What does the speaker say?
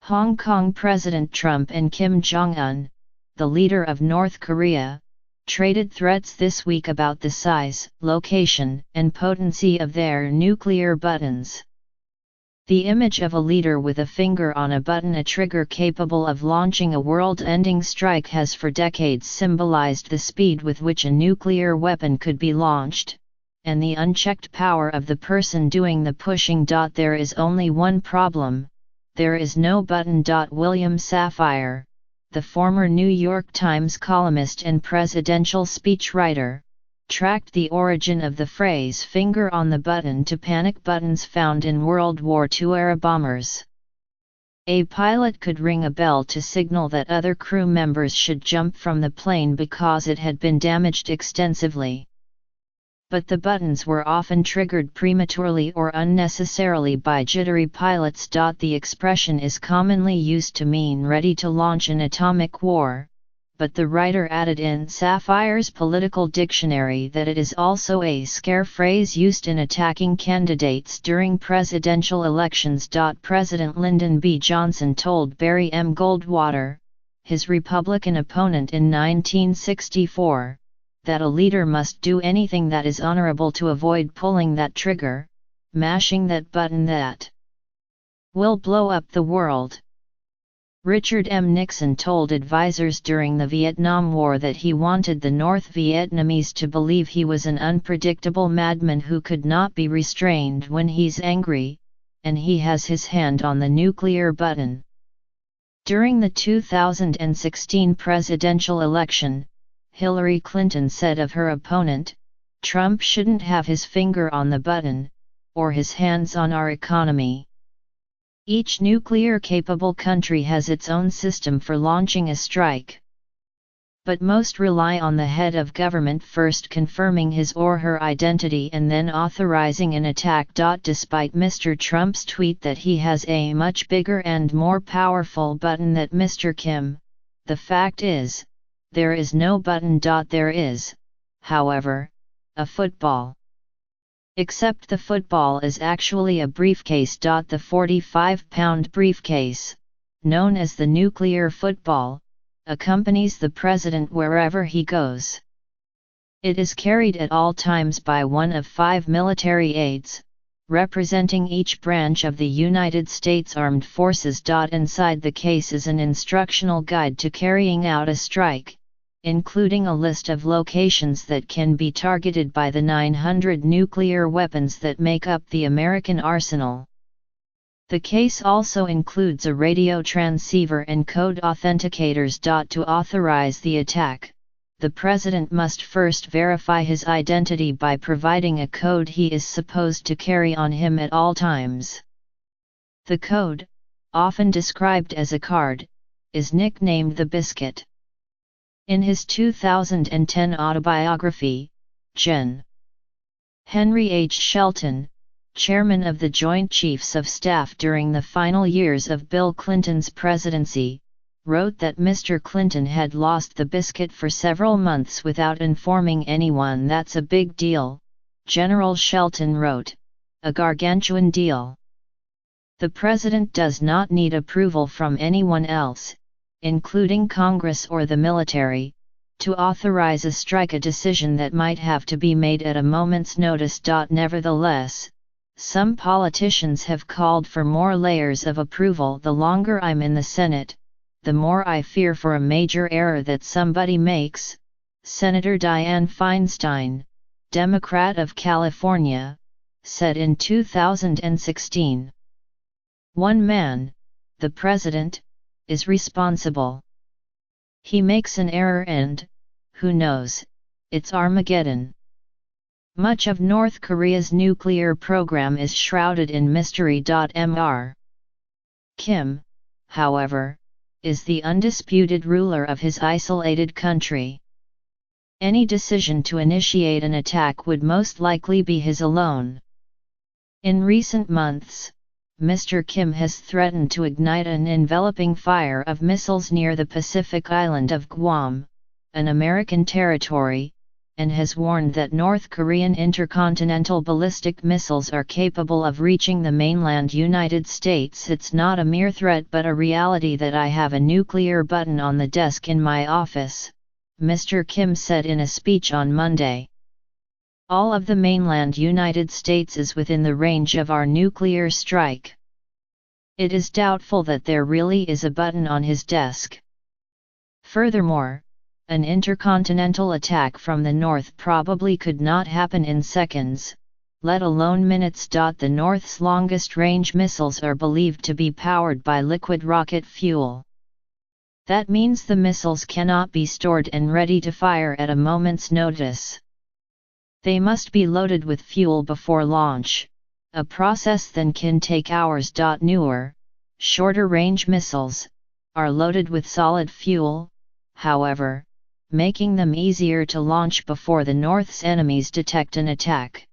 Hong Kong President Trump and Kim Jong-un, the leader of North Korea, traded threats this week about the size, location, and potency of their nuclear buttons. The image of a leader with a finger on a button, a trigger capable of launching a world-ending strike, has for decades symbolized the speed with which a nuclear weapon could be launched, and the unchecked power of the person doing the pushing. There is only one problem: there is no button. William Safire, the former New York Times columnist and presidential speechwriter, tracked the origin of the phrase "finger on the button" to panic buttons found in World War II-era bombers. A pilot could ring a bell to signal that other crew members should jump from the plane because it had been damaged extensively. But the buttons were often triggered prematurely or unnecessarily by jittery pilots. The expression is commonly used to mean ready to launch an atomic war, but the writer added in Safire's political dictionary that it is also a scare phrase used in attacking candidates during presidential elections. President Lyndon B. Johnson told Barry M. Goldwater, his Republican opponent in 1964, that a leader must do anything that is honorable to avoid pulling that trigger, mashing that button that will blow up the world. Richard M. Nixon told advisers during the Vietnam War that he wanted the North Vietnamese to believe he was an unpredictable madman who could not be restrained when he's angry, and he has his hand on the nuclear button. During the 2016 presidential election, Hillary Clinton said of her opponent, "Trump shouldn't have his finger on the button, or his hands on our economy." Each nuclear-capable country has its own system for launching a strike. But most rely on the head of government first confirming his or her identity and then authorizing an attack. Despite Mr. Trump's tweet that he has a much bigger and more powerful button than Mr. Kim, the fact is, there is no button. There is, however, a football. Except the football is actually a briefcase. The 45-pound briefcase, known as the nuclear football, accompanies the president wherever he goes. It is carried at all times by one of 5 military aides, representing each branch of the United States Armed Forces. Inside the case is an instructional guide to carrying out a strike, including a list of locations that can be targeted by the 900 nuclear weapons that make up the American arsenal. The case also includes a radio transceiver and code authenticators. To authorize the attack, the president must first verify his identity by providing a code he is supposed to carry on him at all times. The code, often described as a card, is nicknamed the biscuit. In his 2010 autobiography, Gen. Henry H. Shelton, chairman of the Joint Chiefs of Staff during the final years of Bill Clinton's presidency, wrote that Mr. Clinton had lost the biscuit for several months without informing anyone. "That's a big deal," General Shelton wrote, "a gargantuan deal. The president does not need approval from anyone else, including Congress or the military, to authorize a strike, a decision that might have to be made at a moment's notice." Nevertheless, some politicians have called for more layers of approval. "The longer I'm in the Senate, the more I fear for a major error that somebody makes," Senator Dianne Feinstein, Democrat of California, said in 2016. "One man, the president, is responsible. He makes an error and, who knows, it's Armageddon." Much of North Korea's nuclear program is shrouded in mystery. Mr. Kim, however, is the undisputed ruler of his isolated country. Any decision to initiate an attack would most likely be his alone. In recent months, Mr. Kim has threatened to ignite an enveloping fire of missiles near the Pacific island of Guam, an American territory, and has warned that North Korean intercontinental ballistic missiles are capable of reaching the mainland United States. It's not a mere threat but a reality that I have a nuclear button on the desk in my office, Mr. Kim said in a speech on Monday. All of the mainland United States is within the range of our nuclear strike. It is doubtful that there really is a button on his desk. Furthermore, an intercontinental attack from the north probably could not happen in seconds, let alone minutes. The North's longest-range missiles are believed to be powered by liquid rocket fuel. That means the missiles cannot be stored and ready to fire at a moment's notice. They must be loaded with fuel before launch, a process that can take hours. Newer, shorter-range missiles are loaded with solid fuel, however, making them easier to launch before the North's enemies detect an attack.